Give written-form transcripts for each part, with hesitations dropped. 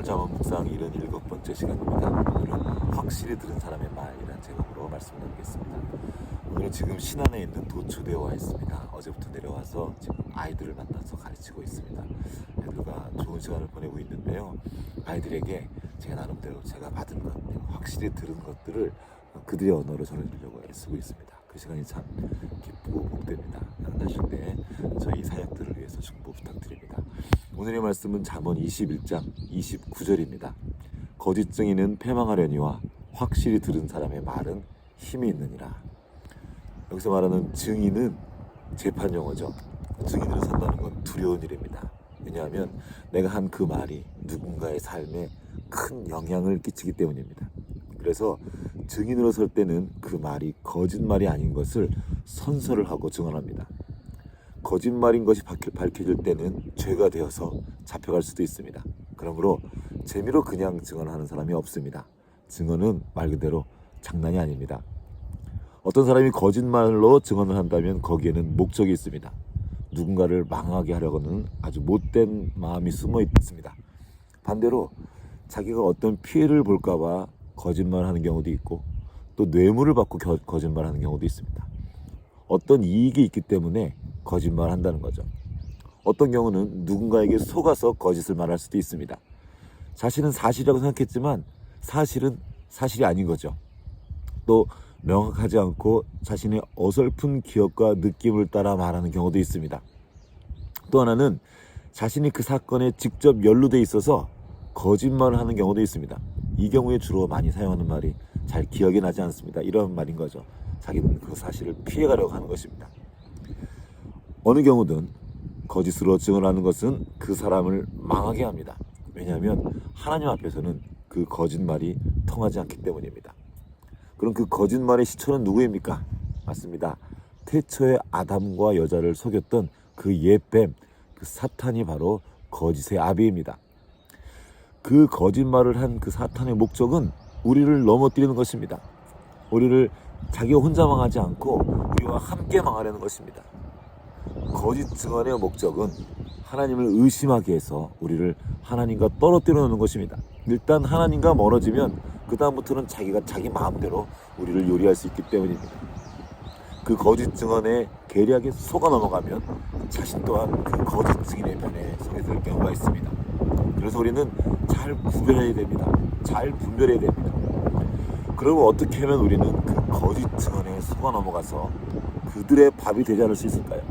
잠언 묵상 77번째 시간입니다. 오늘은 확실히 들은 사람의 말이라는 제목으로 말씀 나누겠습니다. 오늘은 지금 신안에 있는 도초대에 와 있습니다. 어제부터 내려와서 지금 아이들을 만나서 가르치고 있습니다. 애들과 좋은 시간을 보내고 있는데요. 아이들에게 제가 나름대로 제가 받은 것, 확실히 들은 것들을 그들의 언어로 전해주려고 애쓰고 있습니다. 그 시간이 참 기쁘고 복됩니다. 만나실 때 저희 사역들을 위해서 축복 부탁드립니다. 오늘의 말씀은 잠언 21장 29절입니다. 거짓 증인은 패망하려니와 확실히 들은 사람의 말은 힘이 있느니라. 여기서 말하는 증인은 재판 용어죠. 증인으로 선다는 건 두려운 일입니다. 왜냐하면 내가 한 그 말이 누군가의 삶에 큰 영향을 끼치기 때문입니다. 그래서 증인으로 설 때는 그 말이 거짓말이 아닌 것을 선서를 하고 증언합니다. 거짓말인 것이 밝혀질 때는 죄가 되어서 잡혀갈 수도 있습니다. 그러므로 재미로 그냥 증언하는 사람이 없습니다. 증언은 말 그대로 장난이 아닙니다. 어떤 사람이 거짓말로 증언을 한다면 거기에는 목적이 있습니다. 누군가를 망하게 하려고는 아주 못된 마음이 숨어 있습니다. 반대로 자기가 어떤 피해를 볼까 봐 거짓말하는 경우도 있고 또 뇌물을 받고 거짓말하는 경우도 있습니다. 어떤 이익이 있기 때문에 거짓말한다는 거죠. 어떤 경우는 누군가에게 속아서 거짓을 말할 수도 있습니다. 자신은 사실이라고 생각했지만 사실은 사실이 아닌 거죠. 또 명확하지 않고 자신의 어설픈 기억과 느낌을 따라 말하는 경우도 있습니다. 또 하나는 자신이 그 사건에 직접 연루돼 있어서 거짓말을 하는 경우도 있습니다. 이 경우에 주로 많이 사용하는 말이 잘 기억이 나지 않습니다. 이런 말인 거죠. 자기는 그 사실을 피해가려고 하는 것입니다. 어느 경우든 거짓으로 증언하는 것은 그 사람을 망하게 합니다. 왜냐하면 하나님 앞에서는 그 거짓말이 통하지 않기 때문입니다. 그럼 그 거짓말의 시초는 누구입니까? 맞습니다. 태초에 아담과 여자를 속였던 그 옛뱀, 그 사탄이 바로 거짓의 아비입니다. 그 거짓말을 한 그 사탄의 목적은 우리를 넘어뜨리는 것입니다. 우리를 자기가 혼자 망하지 않고 우리와 함께 망하려는 것입니다. 거짓 증언의 목적은 하나님을 의심하게 해서 우리를 하나님과 떨어뜨려 놓는 것입니다. 일단 하나님과 멀어지면 그 다음부터는 자기가 자기 마음대로 우리를 요리할 수 있기 때문입니다. 그 거짓 증언의 계략에 속아 넘어가면 자신 또한 그 거짓 증인의 편에 서게 될 경우가 있습니다. 그래서 우리는 잘 구별해야 됩니다. 잘 분별해야 됩니다. 그러면 어떻게 하면 우리는 그 거짓 증언에 속아 넘어가서 그들의 밥이 되지 않을 수 있을까요?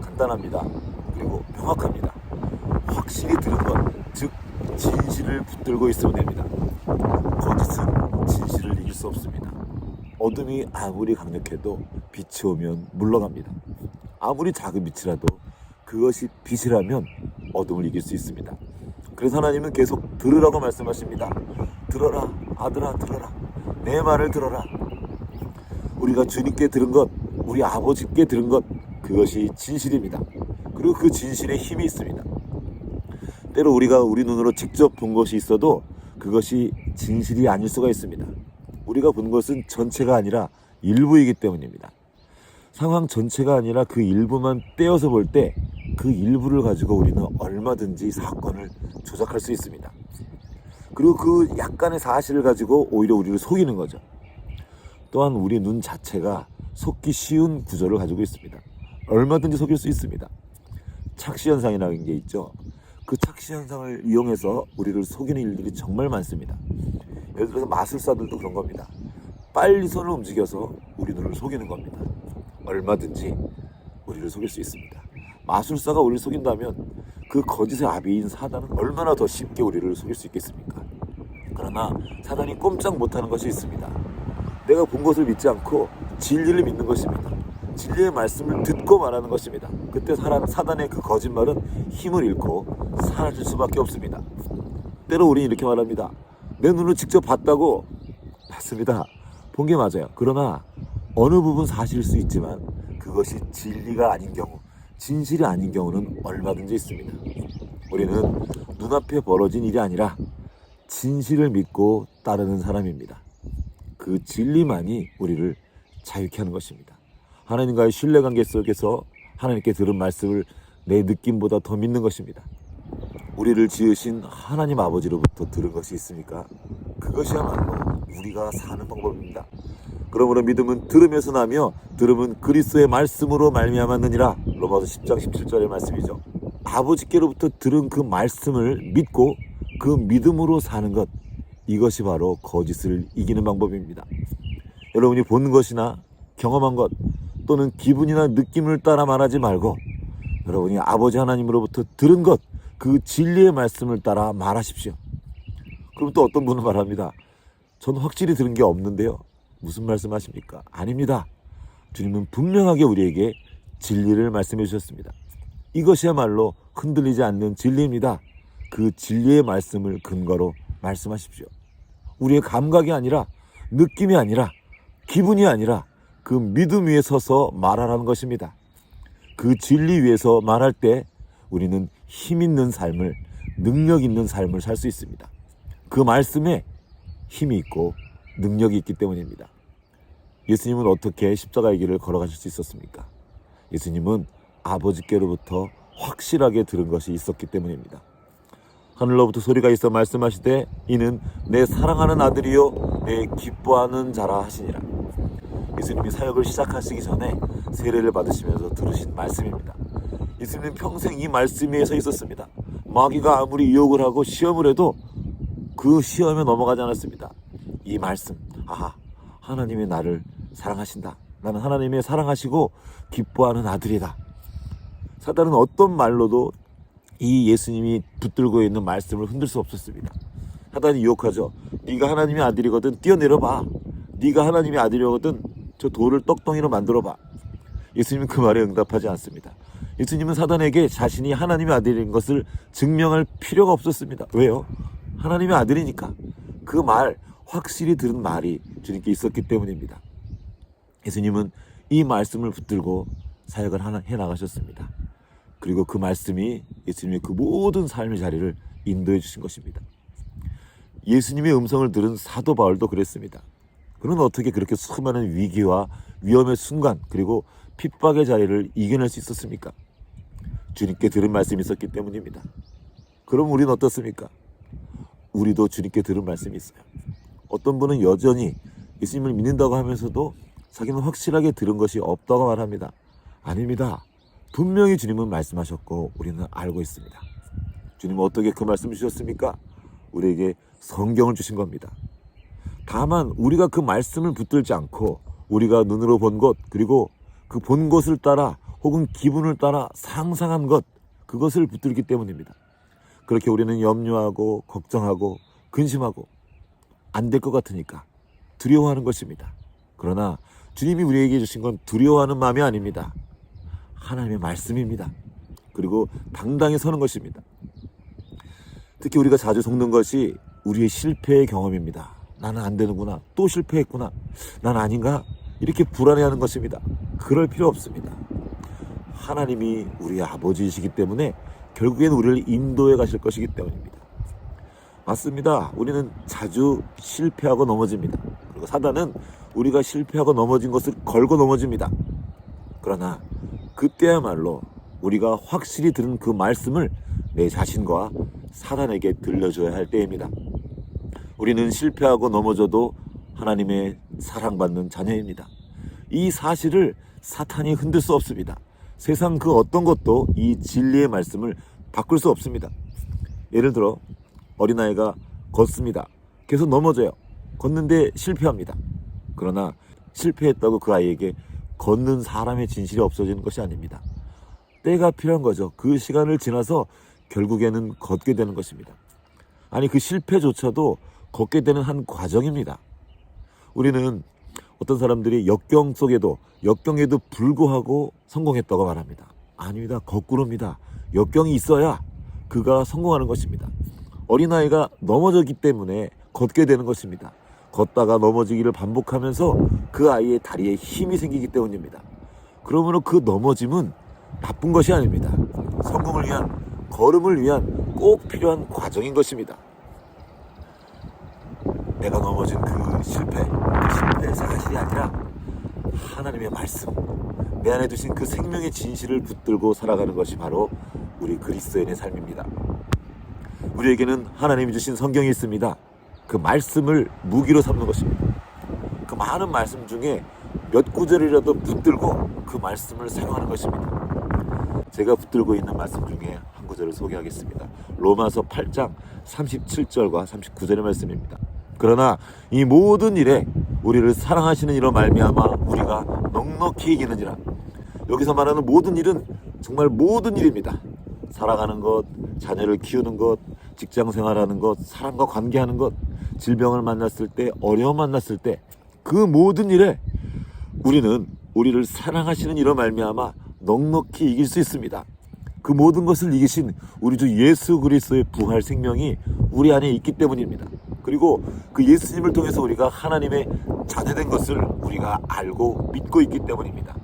간단합니다. 그리고 명확합니다. 확실히 들은 것, 즉 진실을 붙들고 있으면 됩니다. 거짓은 진실을 이길 수 없습니다. 어둠이 아무리 강력해도 빛이 오면 물러갑니다. 아무리 작은 빛이라도 그것이 빛이라면 어둠을 이길 수 있습니다. 그래서 하나님은 계속 들으라고 말씀하십니다. 들어라, 아들아, 들어라. 내 말을 들어라. 우리가 주님께 들은 것, 우리 아버지께 들은 것, 그것이 진실입니다. 그리고 그 진실에 힘이 있습니다. 때로 우리가 우리 눈으로 직접 본 것이 있어도 그것이 진실이 아닐 수가 있습니다. 우리가 본 것은 전체가 아니라 일부이기 때문입니다. 상황 전체가 아니라 그 일부만 떼어서 볼 때 그 일부를 가지고 우리는 얼마든지 사건을 조작할 수 있습니다. 그리고 그 약간의 사실을 가지고 오히려 우리를 속이는 거죠. 또한 우리 눈 자체가 속기 쉬운 구조를 가지고 있습니다. 얼마든지 속일 수 있습니다. 착시현상이라는 게 있죠. 그 착시현상을 이용해서 우리를 속이는 일들이 정말 많습니다. 예를 들어서 마술사들도 그런 겁니다. 빨리 손을 움직여서 우리 눈을 속이는 겁니다. 얼마든지 우리를 속일 수 있습니다. 마술사가 우리를 속인다면 그 거짓의 아비인 사단은 얼마나 더 쉽게 우리를 속일 수 있겠습니까? 그러나 사단이 꼼짝 못하는 것이 있습니다. 내가 본 것을 믿지 않고 진리를 믿는 것입니다. 진리의 말씀을 듣고 말하는 것입니다. 그때 사단의 그 거짓말은 힘을 잃고 사라질 수밖에 없습니다. 때로 우리는 이렇게 말합니다. 내 눈으로 직접 봤다고. 맞습니다. 본 게 맞아요. 그러나 어느 부분 사실일 수 있지만 그것이 진리가 아닌 경우, 진실이 아닌 경우는 얼마든지 있습니다. 우리는 눈앞에 벌어진 일이 아니라 진실을 믿고 따르는 사람입니다. 그 진리만이 우리를 자유케 하는 것입니다. 하나님과의 신뢰관계 속에서 하나님께 들은 말씀을 내 느낌보다 더 믿는 것입니다. 우리를 지으신 하나님 아버지로부터 들은 것이 있습니까? 그것이야말로 우리가 사는 방법입니다. 그러므로 믿음은 들음에서 나며 들음은 그리스도의 말씀으로 말미암았느니라. 로마서 10장 17절의 말씀이죠. 아버지께로부터 들은 그 말씀을 믿고 그 믿음으로 사는 것, 이것이 바로 거짓을 이기는 방법입니다. 여러분이 본 것이나 경험한 것 또는 기분이나 느낌을 따라 말하지 말고 여러분이 아버지 하나님으로부터 들은 것, 그 진리의 말씀을 따라 말하십시오. 그럼 또 어떤 분은 말합니다. 전 확실히 들은 게 없는데요. 무슨 말씀하십니까? 아닙니다. 주님은 분명하게 우리에게 진리를 말씀해 주셨습니다. 이것이야말로 흔들리지 않는 진리입니다. 그 진리의 말씀을 근거로 말씀하십시오. 우리의 감각이 아니라, 느낌이 아니라, 기분이 아니라 그 믿음 위에 서서 말하라는 것입니다. 그 진리 위에서 말할 때 우리는 힘 있는 삶을, 능력 있는 삶을 살 수 있습니다. 그 말씀에 힘이 있고 능력이 있기 때문입니다. 예수님은 어떻게 십자가의 길을 걸어가실 수 있었습니까? 예수님은 아버지께로부터 확실하게 들은 것이 있었기 때문입니다. 하늘로부터 소리가 있어 말씀하시되 이는 내 사랑하는 아들이요 내 기뻐하는 자라 하시니라. 예수님이 사역을 시작하시기 전에 세례를 받으시면서 들으신 말씀입니다. 예수님은 평생 이 말씀 위에 서 있었습니다. 마귀가 아무리 유혹을 하고 시험을 해도 그 시험에 넘어가지 않았습니다. 이 말씀, 하나님이 나를 사랑하신다. 나는 하나님의 사랑하시고 기뻐하는 아들이다. 사단은 어떤 말로도 이 예수님이 붙들고 있는 말씀을 흔들 수 없었습니다. 사단이 유혹하죠. 네가 하나님의 아들이거든 뛰어내려봐. 네가 하나님의 아들이거든 저 돌을 떡덩이로 만들어봐. 예수님은 그 말에 응답하지 않습니다. 예수님은 사단에게 자신이 하나님의 아들인 것을 증명할 필요가 없었습니다. 왜요? 하나님의 아들이니까. 그 말, 확실히 들은 말이 주님께 있었기 때문입니다. 예수님은 이 말씀을 붙들고 사역을 해나가셨습니다. 그리고 그 말씀이 예수님의 그 모든 삶의 자리를 인도해 주신 것입니다. 예수님의 음성을 들은 사도 바울도 그랬습니다. 그는 어떻게 그렇게 수많은 위기와 위험의 순간 그리고 핍박의 자리를 이겨낼 수 있었습니까? 주님께 들은 말씀이 있었기 때문입니다. 그럼 우리는 어떻습니까? 우리도 주님께 들은 말씀이 있어요. 어떤 분은 여전히 예수님을 믿는다고 하면서도 자기는 확실하게 들은 것이 없다고 말합니다. 아닙니다. 분명히 주님은 말씀하셨고 우리는 알고 있습니다. 주님은 어떻게 그 말씀을 주셨습니까? 우리에게 성경을 주신 겁니다. 다만 우리가 그 말씀을 붙들지 않고 우리가 눈으로 본 것 그리고 그 본 것을 따라 혹은 기분을 따라 상상한 것 그것을 붙들기 때문입니다. 그렇게 우리는 염려하고 걱정하고 근심하고 안 될 것 같으니까 두려워하는 것입니다. 그러나 주님이 우리에게 주신 건 두려워하는 마음이 아닙니다. 하나님의 말씀입니다. 그리고 당당히 서는 것입니다. 특히 우리가 자주 속는 것이 우리의 실패의 경험입니다. 나는 안 되는구나. 또 실패했구나. 난 아닌가? 이렇게 불안해하는 것입니다. 그럴 필요 없습니다. 하나님이 우리의 아버지이시기 때문에 결국엔 우리를 인도해 가실 것이기 때문입니다. 맞습니다. 우리는 자주 실패하고 넘어집니다. 그리고 사단은 우리가 실패하고 넘어진 것을 걸고 넘어집니다. 그러나 그때야말로 우리가 확실히 들은 그 말씀을 내 자신과 사단에게 들려줘야 할 때입니다. 우리는 실패하고 넘어져도 하나님의 사랑받는 자녀입니다. 이 사실을 사탄이 흔들 수 없습니다. 세상 그 어떤 것도 이 진리의 말씀을 바꿀 수 없습니다. 예를 들어 어린아이가 걷습니다. 계속 넘어져요. 걷는데 실패합니다. 그러나 실패했다고 그 아이에게 걷는 사람의 진실이 없어지는 것이 아닙니다. 때가 필요한 거죠. 그 시간을 지나서 결국에는 걷게 되는 것입니다. 아니 그 실패조차도 걷게 되는 한 과정입니다. 우리는 어떤 사람들이 역경에도 불구하고 성공했다고 말합니다. 아닙니다. 거꾸로입니다. 역경이 있어야 그가 성공하는 것입니다. 어린아이가 넘어졌기 때문에 걷게 되는 것입니다. 걷다가 넘어지기를 반복하면서 그 아이의 다리에 힘이 생기기 때문입니다. 그러므로 그 넘어짐은 나쁜 것이 아닙니다. 성공을 위한, 걸음을 위한 꼭 필요한 과정인 것입니다. 내가 넘어진 그 실패의 사실이 아니라 하나님의 말씀, 내 안에 두신 그 생명의 진실을 붙들고 살아가는 것이 바로 우리 그리스도인의 삶입니다. 우리에게는 하나님이 주신 성경이 있습니다. 그 말씀을 무기로 삼는 것입니다. 그 많은 말씀 중에 몇 구절이라도 붙들고 그 말씀을 사용하는 것입니다. 제가 붙들고 있는 말씀 중에 한 구절을 소개하겠습니다. 로마서 8장 37절과 39절의 말씀입니다. 그러나 이 모든 일에 우리를 사랑하시는 이로 말미암아 우리가 넉넉히 이기느니라. 여기서 말하는 모든 일은 정말 모든 일입니다. 살아가는 것, 자녀를 키우는 것, 직장 생활하는 것, 사람과 관계하는 것, 질병을 만났을 때, 어려움 만났을 때 그 모든 일에 우리는 우리를 사랑하시는 이로 말미암아 넉넉히 이길 수 있습니다. 그 모든 것을 이기신 우리 주 예수 그리스도의 부활 생명이 우리 안에 있기 때문입니다. 그리고 그 예수님을 통해서 우리가 하나님의 자녀된 것을 우리가 알고 믿고 있기 때문입니다.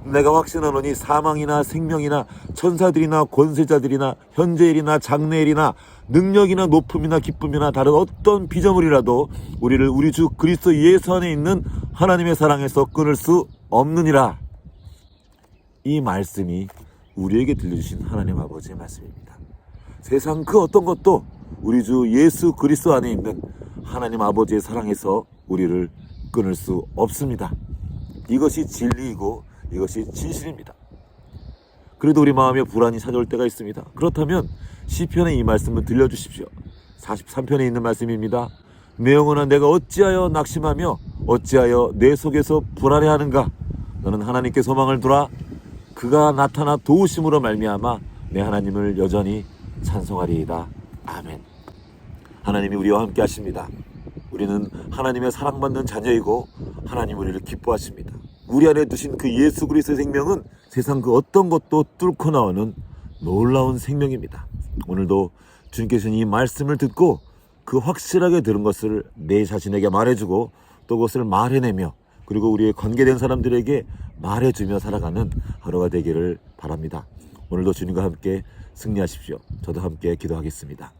내가 확신하노니 사망이나 생명이나 천사들이나 권세자들이나 현재일이나 장래일이나 능력이나 높음이나 기쁨이나 다른 어떤 피조물이라도 우리를 우리 주 그리스도 예수 안에 있는 하나님의 사랑에서 끊을 수 없느니라. 이 말씀이 우리에게 들려주신 하나님 아버지의 말씀입니다. 세상 그 어떤 것도 우리 주 예수 그리스도 안에 있는 하나님 아버지의 사랑에서 우리를 끊을 수 없습니다. 이것이 진리이고 이것이 진실입니다. 그래도 우리 마음에 불안이 찾아올 때가 있습니다. 그렇다면 시편의 이 말씀을 들려주십시오. 43편에 있는 말씀입니다. 내 영혼아 내가 어찌하여 낙심하며 어찌하여 내 속에서 불안해하는가. 너는 하나님께 소망을 두라. 그가 나타나 도우심으로 말미암아 내 하나님을 여전히 찬송하리이다. 아멘. 하나님이 우리와 함께 하십니다. 우리는 하나님의 사랑받는 자녀이고 하나님 우리를 기뻐하십니다. 우리 안에 두신 그 예수 그리스도의 생명은 세상 그 어떤 것도 뚫고 나오는 놀라운 생명입니다. 오늘도 주님께서 이 말씀을 듣고 그 확실하게 들은 것을 내 자신에게 말해주고 또 그것을 말해내며 그리고 우리의 관계된 사람들에게 말해주며 살아가는 하루가 되기를 바랍니다. 오늘도 주님과 함께 승리하십시오. 저도 함께 기도하겠습니다.